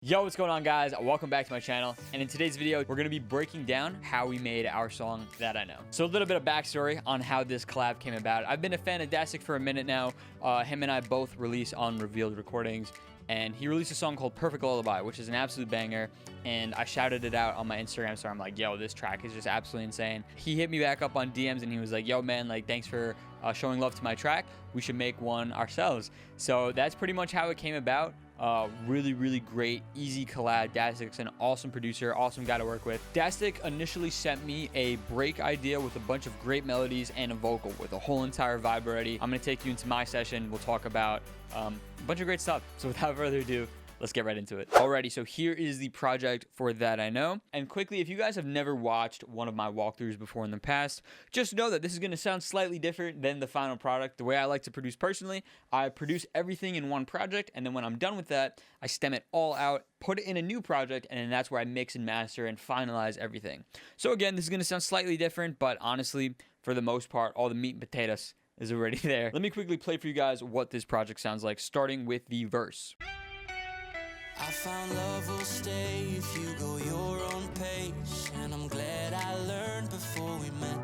Yo, what's going on, guys? Welcome back to my channel, and in today's video we're going to be breaking down how we made our song That I Know. So a little bit of backstory on how this collab came about. I've been a fan of Dastic for a minute now. Him and I both release on Revealed Recordings, and he released a song called Perfect Lullaby, which is an absolute banger, and I shouted it out on my Instagram story. I'm like, yo, this track is just absolutely insane. He hit me back up on DMs and he was like, yo man, like, thanks for showing love to my track. We should make one ourselves. So that's pretty much how it came about. Really great, easy collab. Dastic's an awesome producer, awesome guy to work with. Dastic initially sent me a break idea with a bunch of great melodies and a vocal with a whole entire vibe already. I'm gonna take you into my session. We'll talk about a bunch of great stuff. So without further ado, let's get right into it. Alrighty, so here is the project for That I Know. And quickly, if you guys have never watched one of my walkthroughs before in the past, just know that this is going to sound slightly different than the final product. The way I like to produce personally, I produce everything in one project, and then when I'm done with that, I stem it all out, put it in a new project, and then that's where I mix and master and finalize everything. So again, this is going to sound slightly different, but honestly, for the most part, all the meat and potatoes is already there. Let me quickly play for you guys what this project sounds like, starting with the verse. I found love will stay if you go your own pace, and I'm glad I learned before we met.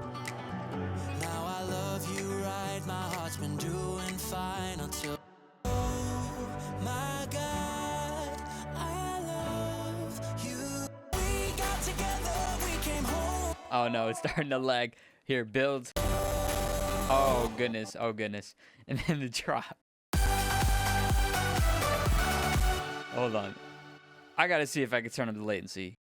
Now I love you right, my heart's been doing fine until, oh my God, I love you. We got together, we came home. Oh no, it's starting to lag. Here, build. Oh goodness, and then the drop. Hold on. I gotta see if I can turn up the latency.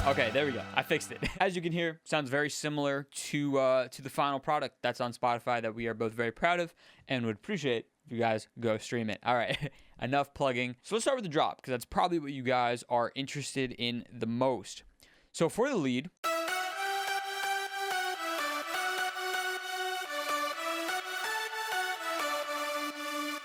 Okay, there we go. I fixed it. As you can hear, sounds very similar to the final product that's on Spotify that we are both very proud of and would appreciate if you guys go stream it. All right, enough plugging. So let's start with the drop, because that's probably what you guys are interested in the most. So for the lead,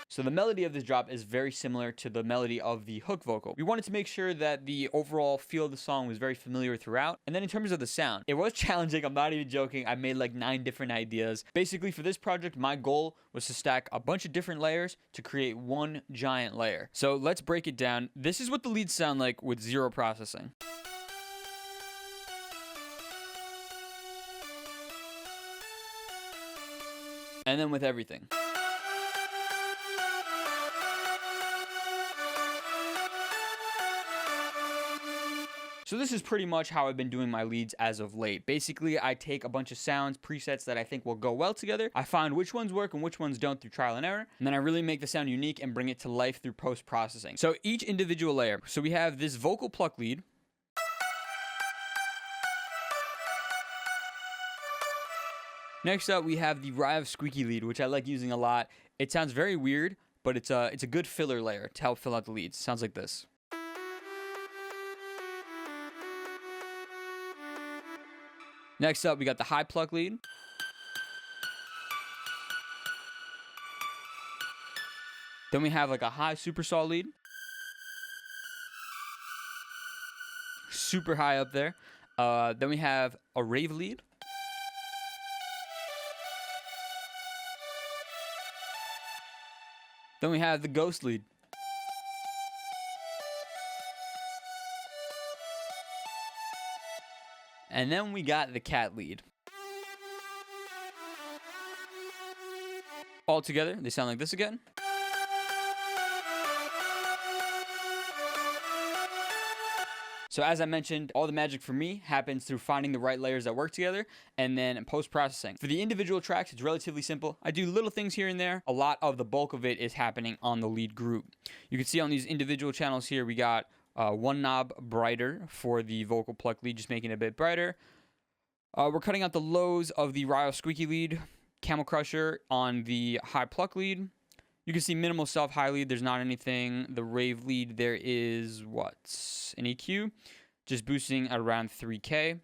so the melody of this drop is very similar to the melody of the hook vocal. We wanted to make sure that the overall feel of the song was very familiar throughout. And then in terms of the sound, it was challenging. I'm not even joking. I made like 9 different ideas. Basically for this project, my goal was to stack a bunch of different layers to create one giant layer. So let's break it down. This is what the leads sound like with zero processing. And then with everything. So this is pretty much how I've been doing my leads as of late. Basically, I take a bunch of sounds, presets that I think will go well together. I find which ones work and which ones don't through trial and error. And then I really make the sound unique and bring it to life through post-processing. So each individual layer. So we have this vocal pluck lead. Next up, we have the Ryos squeaky lead, which I like using a lot. It sounds very weird, but it's a good filler layer to help fill out the leads. Sounds like this. Next up, we got the high pluck lead. Then we have like a high super saw lead. Super high up there. Then we have a rave lead. Then we have the ghost lead. And then we got the cat lead. All together, they sound like this again. So as I mentioned, all the magic for me happens through finding the right layers that work together and then post-processing. For the individual tracks, it's relatively simple. I do little things here and there. A lot of the bulk of it is happening on the lead group. You can see on these individual channels here, we got one knob brighter for the vocal pluck lead, just making it a bit brighter. We're cutting out the lows of the Ryos squeaky lead, Camel Crusher on the high pluck lead. You can see minimal self high lead. There's not anything. The rave lead, there is what? An EQ, just boosting at around 3K.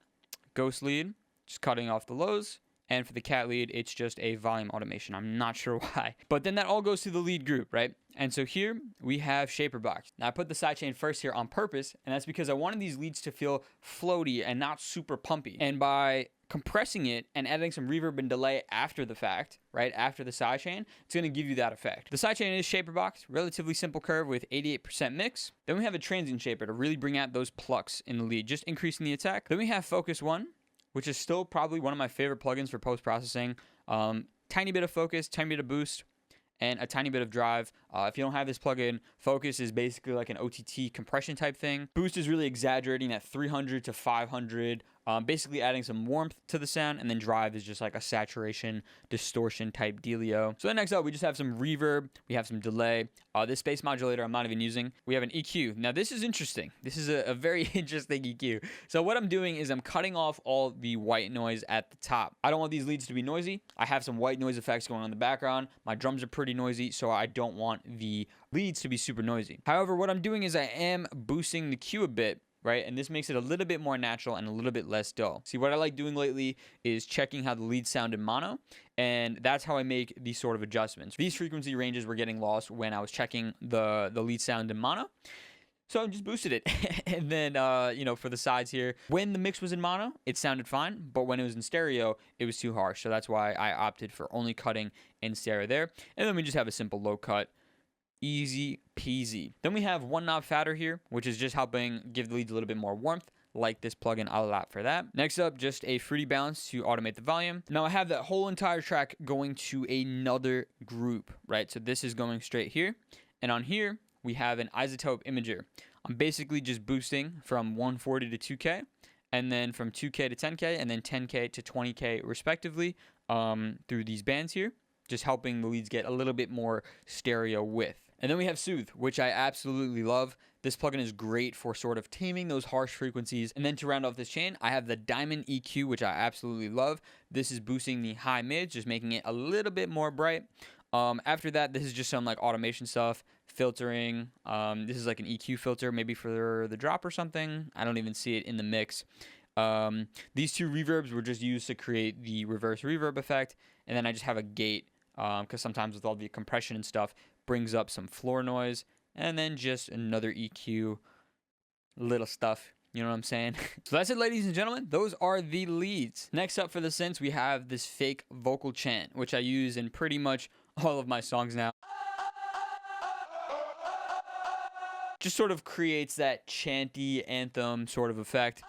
Ghost lead, just cutting off the lows. And for the cat lead, it's just a volume automation. I'm not sure why. But then that all goes to the lead group, right? And so here we have Shaper Box. Now I put the sidechain first here on purpose, and that's because I wanted these leads to feel floaty and not super pumpy. And by compressing it and adding some reverb and delay after the fact, right after the sidechain, it's going to give you that effect. The sidechain is shaper box, relatively simple curve with 88% mix. Then we have a transient shaper to really bring out those plucks in the lead, just increasing the attack. Then we have focus 1, which is still probably one of my favorite plugins for post-processing. Tiny bit of focus, tiny bit of boost, and a tiny bit of drive. If you don't have this plugin, focus is basically like an OTT compression type thing. Boost is really exaggerating that 300 to 500, basically adding some warmth to the sound, and then drive is just like a saturation, distortion type dealio. So then next up, we just have some reverb, we have some delay. This space modulator I'm not even using. We have an EQ. Now this is interesting. This is a very interesting EQ. So what I'm doing is I'm cutting off all the white noise at the top. I don't want these leads to be noisy. I have some white noise effects going on in the background. My drums are pretty noisy, so I don't want the leads to be super noisy. However, what I'm doing is I am boosting the Q a bit, right? And this makes it a little bit more natural and a little bit less dull. See, what I like doing lately is checking how the leads sound in mono, and that's how I make these sort of adjustments. These frequency ranges were getting lost when I was checking the lead sound in mono. So I just boosted it. And then, you know, for the sides here, when the mix was in mono, it sounded fine. But when it was in stereo, it was too harsh. So that's why I opted for only cutting in stereo there. And then we just have a simple low cut. Easy peasy. Then we have one knob fatter here, which is just helping give the leads a little bit more warmth. Like this plugin, I'll allow for that. Next up, just a fruity balance to automate the volume. Now I have that whole entire track going to another group, right? So this is going straight here. And on here, we have an isotope imager. I'm basically just boosting from 140 to 2K, and then from 2K to 10K, and then 10K to 20K respectively through these bands here, just helping the leads get a little bit more stereo width. And then we have Soothe, which I absolutely love. This plugin is great for sort of taming those harsh frequencies. And then to round off this chain, I have the Diamond EQ, which I absolutely love. This is boosting the high mids, just making it a little bit more bright. After that, this is just some like automation stuff, filtering. This is like an EQ filter, maybe for the drop or something. I don't even see it in the mix. These two reverbs were just used to create the reverse reverb effect. And then I just have a gate, because sometimes with all the compression and stuff, brings up some floor noise. And then just another EQ, little stuff. You know what I'm saying? So that's it, ladies and gentlemen. Those are the leads. Next up for the synths, we have this fake vocal chant, which I use in pretty much all of my songs now. Just sort of creates that chanty anthem sort of effect.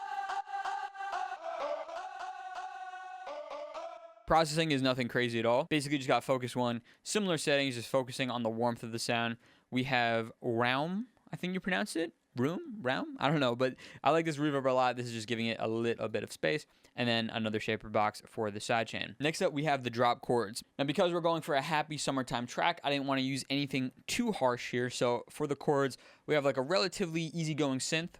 Processing is nothing crazy at all. Basically just got focus 1. Similar settings, just focusing on the warmth of the sound. We have Realm, I think you pronounce it. Realm? I don't know, but I like this reverb a lot. This is just giving it a little bit of space. And then another shaper box for the sidechain. Next up, we have the drop chords. Now, because we're going for a happy summertime track, I didn't want to use anything too harsh here. So for the chords, we have like a relatively easygoing synth.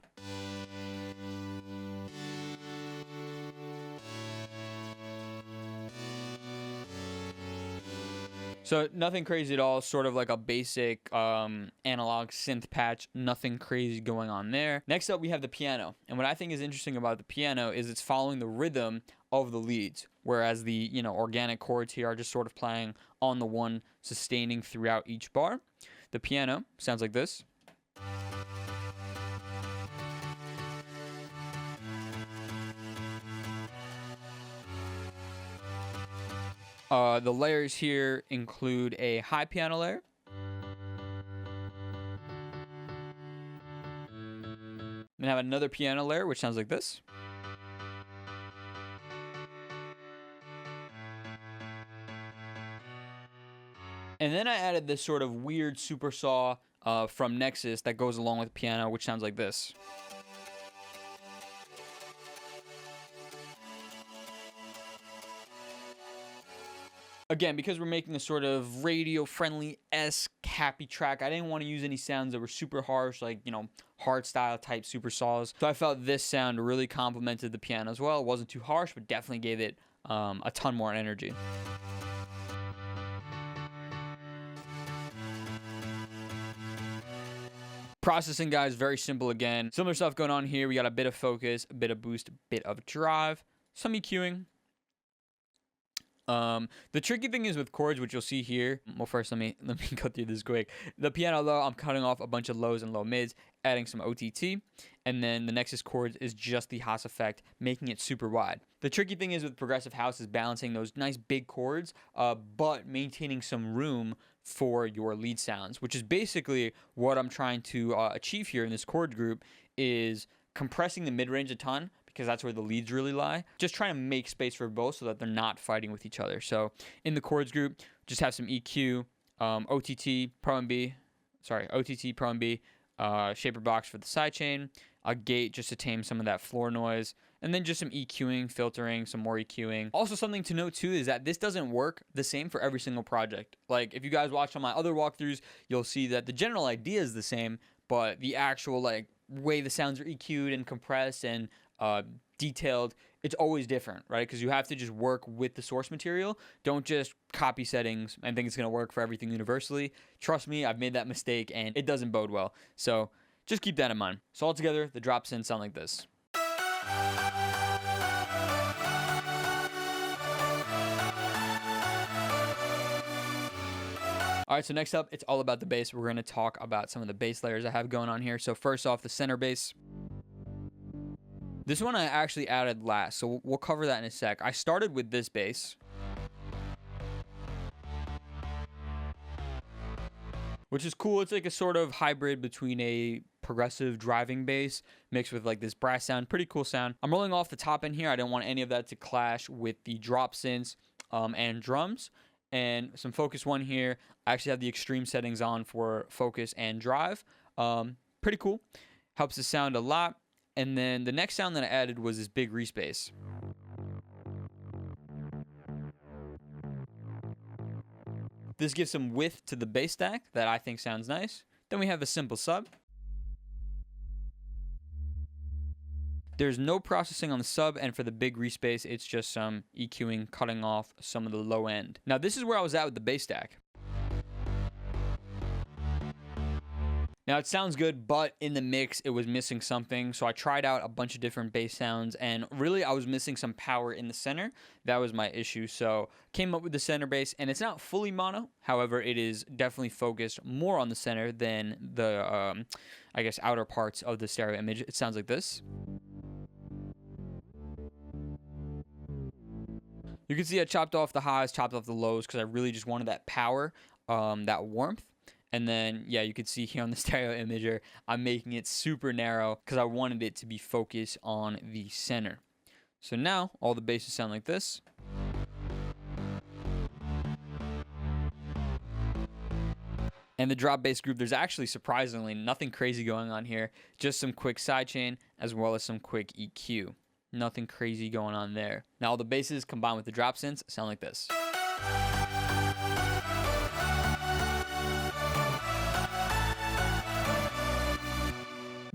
So nothing crazy at all, sort of like a basic analog synth patch, nothing crazy going on there. Next up, we have the piano. And what I think is interesting about the piano is it's following the rhythm of the leads, whereas the, you know, organic chords here are just sort of playing on the one, sustaining throughout each bar. The piano sounds like this. The layers here include a high piano layer. Then have another piano layer, which sounds like this. And then I added this sort of weird super saw from Nexus that goes along with the piano, which sounds like this. Again, because we're making a sort of radio-friendly-esque happy track, I didn't want to use any sounds that were super harsh, like, you know, hard-style type super saws. So I felt this sound really complemented the piano as well. It wasn't too harsh, but definitely gave it a ton more energy. Processing, guys, very simple again. Similar stuff going on here. We got a bit of focus, a bit of boost, a bit of drive, some EQing. The tricky thing is with chords, which you'll see here. Well, first let me go through this quick. The piano low, I'm cutting off a bunch of lows and low mids, adding some OTT, and then the next is chords is just the Haas effect, making it super wide. The tricky thing is with progressive house is balancing those nice big chords, but maintaining some room for your lead sounds, which is basically what I'm trying to achieve here in this chord group, is compressing the mid-range a ton, because that's where the leads really lie. Just trying to make space for both so that they're not fighting with each other. So in the chords group, just have some EQ, OTT, Pro and B, shaper box for the sidechain, a gate just to tame some of that floor noise, and then just some EQing, filtering, some more EQing. Also, something to note too is that this doesn't work the same for every single project. Like if you guys watch on my other walkthroughs, you'll see that the general idea is the same, but the actual like way the sounds are EQ'd and compressed and detailed, it's always different, right? Because you have to just work with the source material. Don't just copy settings and think it's going to work for everything universally. Trust me, I've made that mistake and it doesn't bode well. So just keep that in mind. So altogether, the drop synths sound like this. All right, so next up, it's all about the bass. We're going to talk about some of the bass layers I have going on here. So first off, the center bass. This one I actually added last, so we'll cover that in a sec. I started with this bass, which is cool. It's like a sort of hybrid between a progressive driving bass mixed with like this brass sound. Pretty cool sound. I'm rolling off the top end here. I didn't want any of that to clash with the drop synths and drums. And some focus one here. I actually have the extreme settings on for focus and drive. Pretty cool. Helps the sound a lot. And then the next sound that I added was this big Ryos bass. This gives some width to the bass stack that I think sounds nice. Then we have a simple sub. There's no processing on the sub, and for the big Ryos bass, it's just some EQing, cutting off some of the low end. Now this is where I was at with the bass stack. Now it sounds good, but in the mix, it was missing something. So I tried out a bunch of different bass sounds, and really I was missing some power in the center. That was my issue. So came up with the center bass, and it's not fully mono. However, it is definitely focused more on the center than the, I guess, outer parts of the stereo image. It sounds like this. You can see I chopped off the highs, chopped off the lows, because I really just wanted that power, that warmth. And then, yeah, you can see here on the stereo imager, I'm making it super narrow because I wanted it to be focused on the center. So now, all the basses sound like this. And the drop bass group, there's actually surprisingly nothing crazy going on here. Just some quick sidechain as well as some quick EQ. Nothing crazy going on there. Now, all the basses combined with the drop synths sound like this.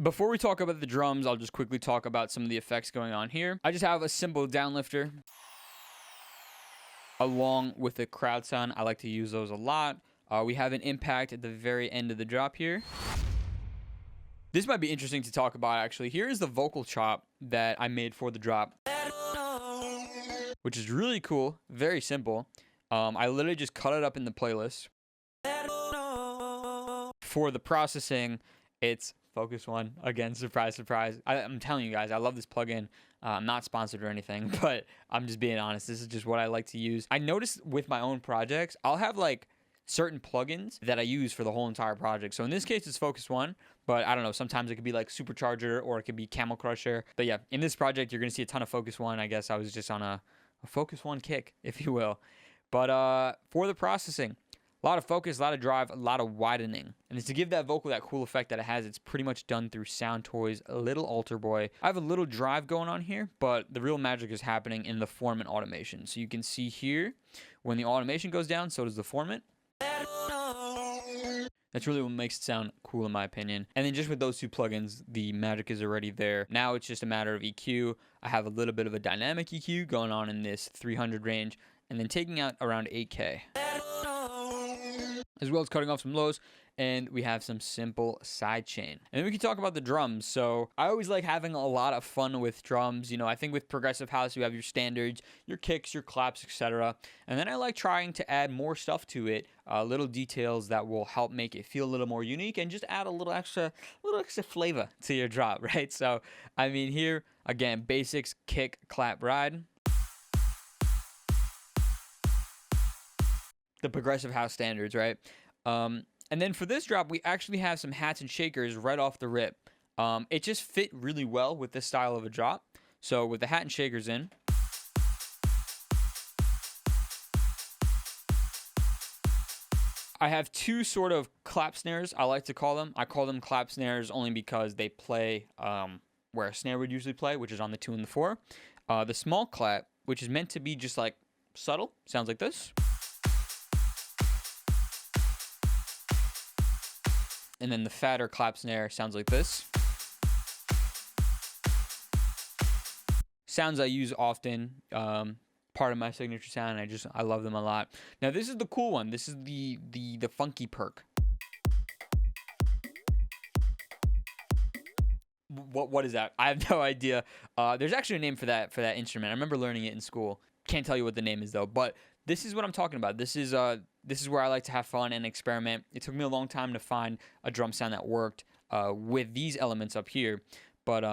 Before we talk about the drums, I'll just quickly talk about some of the effects going on here. I just have a simple downlifter along with a crowd sound. I like to use those a lot. We have an impact at the very end of the drop here. This might be interesting to talk about, actually. Here is the vocal chop that I made for the drop, which is really cool, very simple. I literally just cut it up in the playlist. For the processing, it's Focus One. Again, surprise, surprise. I'm telling you guys, I love this plugin. I'm not sponsored or anything, but I'm just being honest. This is just what I like to use. I noticed with my own projects, I'll have like certain plugins that I use for the whole entire project. So in this case, it's Focus One, but I don't know. Sometimes it could be like Supercharger or it could be Camel Crusher. But yeah, in this project, you're going to see a ton of Focus One. I guess I was just on a Focus One kick, if you will. But for the processing, a lot of focus, a lot of drive, a lot of widening. And it's to give that vocal that cool effect that it has. It's pretty much done through Sound Toys, a little Alter Boy. I have a little drive going on here, but the real magic is happening in the formant automation. So you can see here, when the automation goes down, so does the formant. That's really what makes it sound cool in my opinion. And then just with those two plugins, the magic is already there. Now it's just a matter of EQ. I have a little bit of a dynamic EQ going on in this 300 range, and then taking out around 8K. As well as cutting off some lows. and we have some simple sidechain. And then we can talk about the drums. So I always like having a lot of fun with drums. You know, I think with progressive house, you have your standards, your kicks, your claps, etc. And then I like trying to add more stuff to it, little details that will help make it feel a little more unique and just add a little extra flavor to your drop, right? So, I mean, here, again, basics, kick, clap, ride. The progressive house standards, right? And then for this drop, we actually have some hats and shakers right off the rip. It just fit really well with this style of a drop. So with the hat and shakers in, I have two sort of clap snares, I like to call them. I call them clap snares only because they play where a snare would usually play, which is on the 2 and the 4. The small clap, which is meant to be just like subtle, sounds like this. And then the fatter clap snare sounds like this. Sounds I use often, part of my signature sound. I love them a lot. Now this is the cool one. This is the funky perk. What is that? I have no idea. There's actually a name for that instrument. I remember learning it in school. Can't tell you what the name is though. But this is what I'm talking about. This is where I like to have fun and experiment. It took me a long time to find a drum sound that worked with these elements up here. But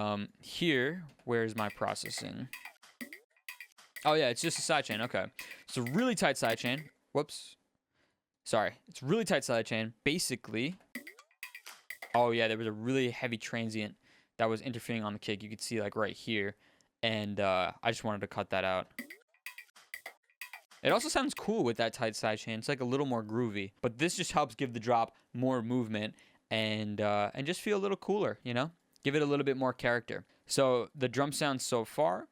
here, where's my processing? Oh yeah, it's just a sidechain. Okay, it's a really tight sidechain. Whoops, sorry. It's really tight sidechain. Basically, oh yeah, there was a really heavy transient that was interfering on the kick. You could see like right here, and I just wanted to cut that out. It also sounds cool with that tight sidechain. It's like a little more groovy, but this just helps give the drop more movement and just feel a little cooler, you know? Give it a little bit more character. So the drum sound so far.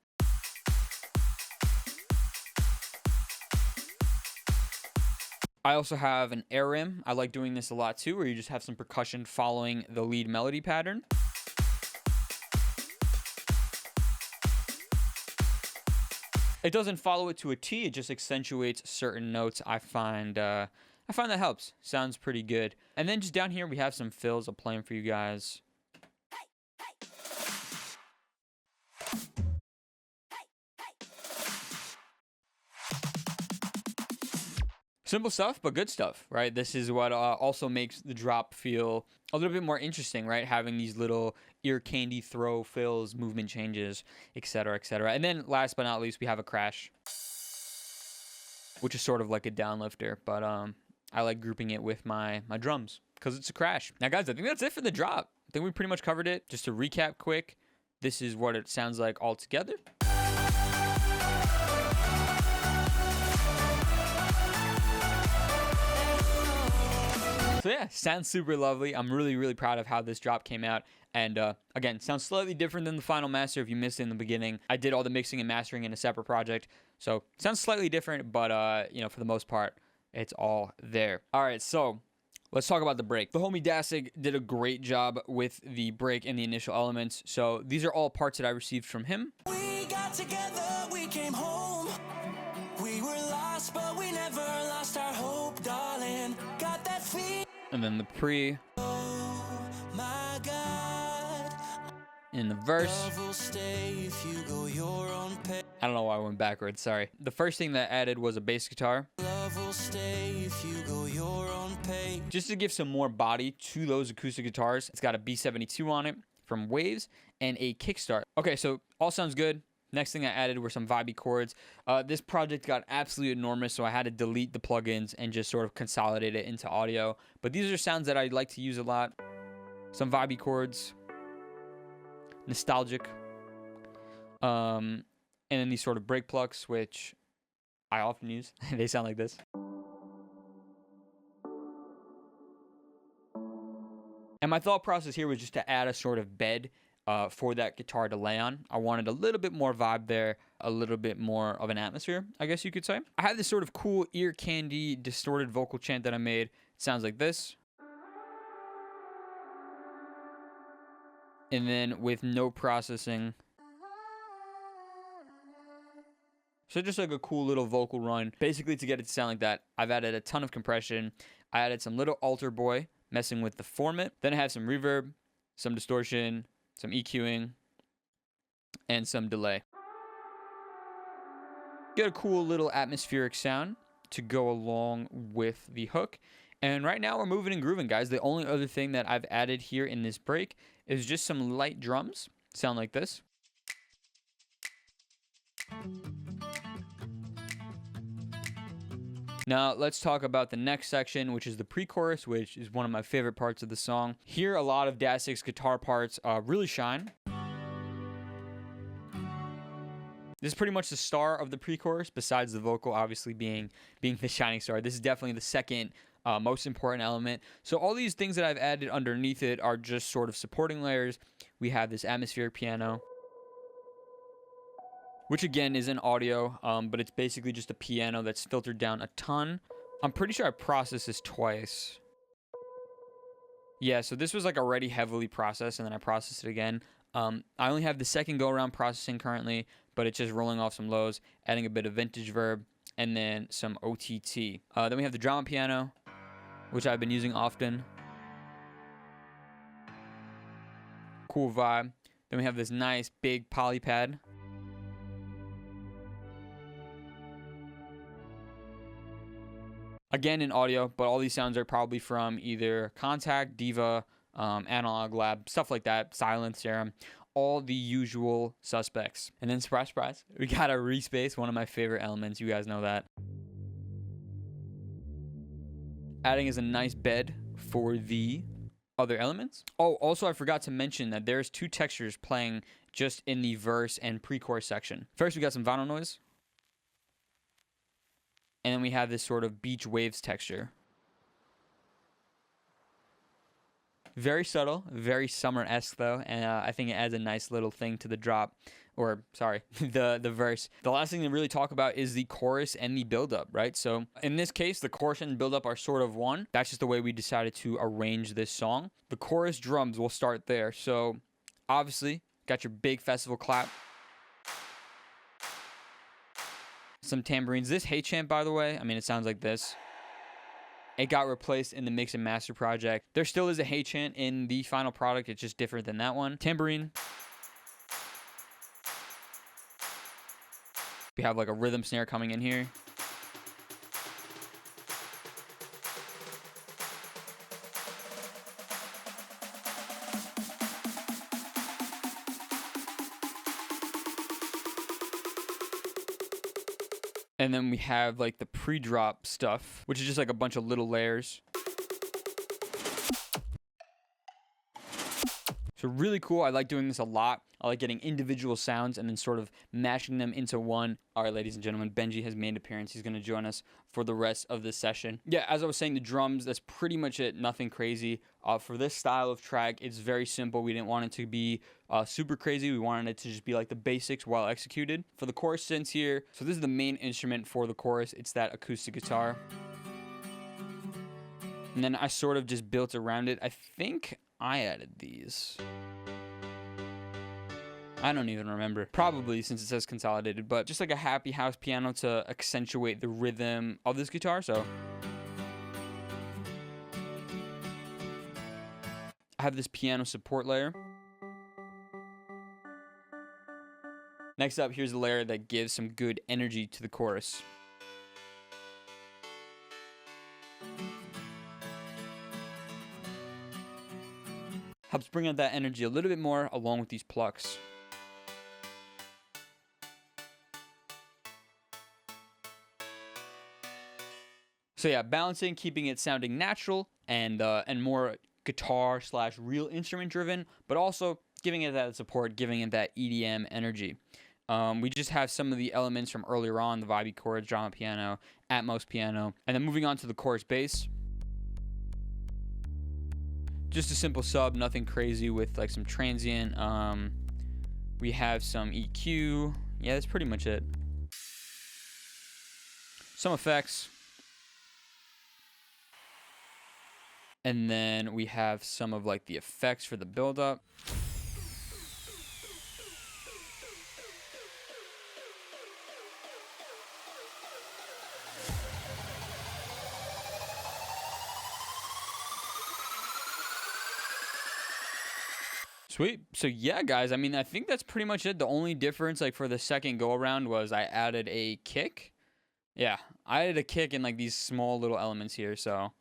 I also have an air rim. I like doing this a lot too, where you just have some percussion following the lead melody pattern. It doesn't follow it to a T. It just accentuates certain notes. I find that helps. Sounds pretty good. And then just down here, we have some fills. I'll play them for you guys. Simple stuff, but good stuff, right? This is what also makes the drop feel a little bit more interesting, right? Having these little ear candy throw fills, movement changes, etc., etc. And then last but not least, we have a crash, which is sort of like a downlifter, but I like grouping it with my drums because it's a crash. Now, guys, I think that's it for the drop. I think we pretty much covered it. Just to recap quick, this is what it sounds like all together. So yeah, sounds super lovely. I'm really, really proud of how this drop came out. And again, sounds slightly different than the final master if you missed it in the beginning. I did all the mixing and mastering in a separate project. So sounds slightly different, but you know, for the most part, it's all there. All right, so let's talk about the break. The homie Dastic did a great job with the break and the initial elements. So these are all parts that I received from him. We got together, we came home. We were lost, but we never lost our hope, darling. Got that feeling. And then the pre. Oh my God. In the verse. Love will stay if you go your own pace. I don't know why I went backwards, sorry. The first thing that added was a bass guitar. Love will stay if you go your own pace. Just to give some more body to those acoustic guitars, it's got a B72 on it from Waves and a kickstart. Okay, so all sounds good. Next thing I added were some vibey chords. This project got absolutely enormous, so I had to delete the plugins and just sort of consolidate it into audio. But these are sounds that I like to use a lot. Some vibey chords. Nostalgic. And then these sort of break plucks, which I often use. They sound like this. And my thought process here was just to add a sort of bed for that guitar to lay on. I wanted a little bit more vibe there, a little bit more of an atmosphere, I guess you could say. I have this sort of cool ear candy distorted vocal chant that I made. It sounds like this. And then with no processing. So just like a cool little vocal run. Basically to get it to sound like that, I've added a ton of compression. I added some little altar boy messing with the format. Then I have some reverb, some distortion, some EQing, and some delay. Get a cool little atmospheric sound to go along with the hook. And right now we're moving and grooving, guys. The only other thing that I've added here in this break is just some light drums. Sound like this. Now let's talk about the next section, which is the pre-chorus, which is one of my favorite parts of the song. Here, a lot of Dastic's guitar parts really shine. This is pretty much the star of the pre-chorus, besides the vocal obviously being the shining star. This is definitely the second most important element. So all these things that I've added underneath it are just sort of supporting layers. We have this atmospheric piano, which again is in audio, but it's basically just a piano that's filtered down a ton. I'm pretty sure I processed this twice. Yeah, so this was like already heavily processed, and then I processed it again. I only have the second go-around processing currently, but it's just rolling off some lows, adding a bit of vintage verb, and then some OTT. Then we have the drama piano, which I've been using often. Cool vibe. Then we have this nice big poly pad. Again in audio, but all these sounds are probably from either Contact, Diva, Analog Lab, stuff like that, Silence, Serum, all the usual suspects. And then surprise, surprise, we got a respace, one of my favorite elements. You guys know that. Adding is a nice bed for the other elements. Oh, also I forgot to mention that there's two textures playing just in the verse and pre-chorus section. First, we got some vinyl noise. And then we have this sort of beach waves texture. Very subtle, very summer-esque though, and I think it adds a nice little thing to the drop, or sorry, the verse. The last thing to really talk about is the chorus and the build-up, right? So in this case, the chorus and build-up are sort of one. That's just the way we decided to arrange this song. The chorus drums will start there. So obviously, got your big festival clap. Some tambourines. This Hey Champ, by the way, I mean, it sounds like this. It got replaced in the mix and master project. There still is a Hey Chant in the final product. It's just different than that one. Tambourine. We have like a rhythm snare coming in here. And then we have like the pre-drop stuff, which is just like a bunch of little layers. So really cool. I like doing this a lot. I like getting individual sounds and then sort of mashing them into one. All right, ladies and gentlemen, Benji has made an appearance. He's going to join us for the rest of this session. Yeah, as I was saying, the drums, that's pretty much it. Nothing crazy. For this style of track, it's very simple. We didn't want it to be super crazy. We wanted it to just be like the basics well executed. For the chorus synths here, so this is the main instrument for the chorus. It's that acoustic guitar. And then I sort of just built around it. I think I added these. I don't even remember. Probably, since it says consolidated, but just like a happy house piano to accentuate the rhythm of this guitar. So I have this piano support layer. Next up, here's a layer that gives some good energy to the chorus. Helps bring out that energy a little bit more along with these plucks. So yeah, balancing, keeping it sounding natural and more guitar / real instrument driven, but also giving it that support, giving it that EDM energy. We just have some of the elements from earlier on, the vibey chords, drama piano, Atmos piano, and then moving on to the chorus bass. Just a simple sub, nothing crazy with like some transient. We have some EQ. Yeah, that's pretty much it. Some effects. And then we have some of like the effects for the build-up. Sweet. So yeah, guys, I mean, I think that's pretty much it. The only difference, like, for the second go around was I added a kick. Yeah, I added a kick in, like, these small little elements here, so.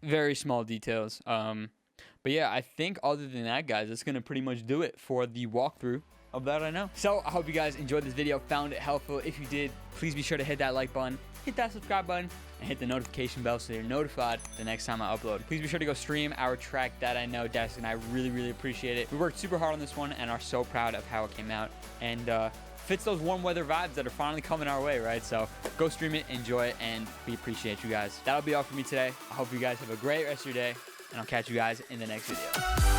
Very small details. But yeah, I think other than that, guys, that's going to pretty much do it for the walkthrough of That I Know. So I hope you guys enjoyed this video, found it helpful. If you did, please be sure to hit that like button, hit that subscribe button, and hit the notification bell so you're notified the next time I upload. Please be sure to go stream our track That I Know, Dastic and I really, really appreciate it. We worked super hard on this one and are so proud of how it came out. And fits those warm weather vibes that are finally coming our way, right? So go stream it, enjoy it, and we appreciate you guys. That'll be all for me today. I hope you guys have a great rest of your day, and I'll catch you guys in the next video.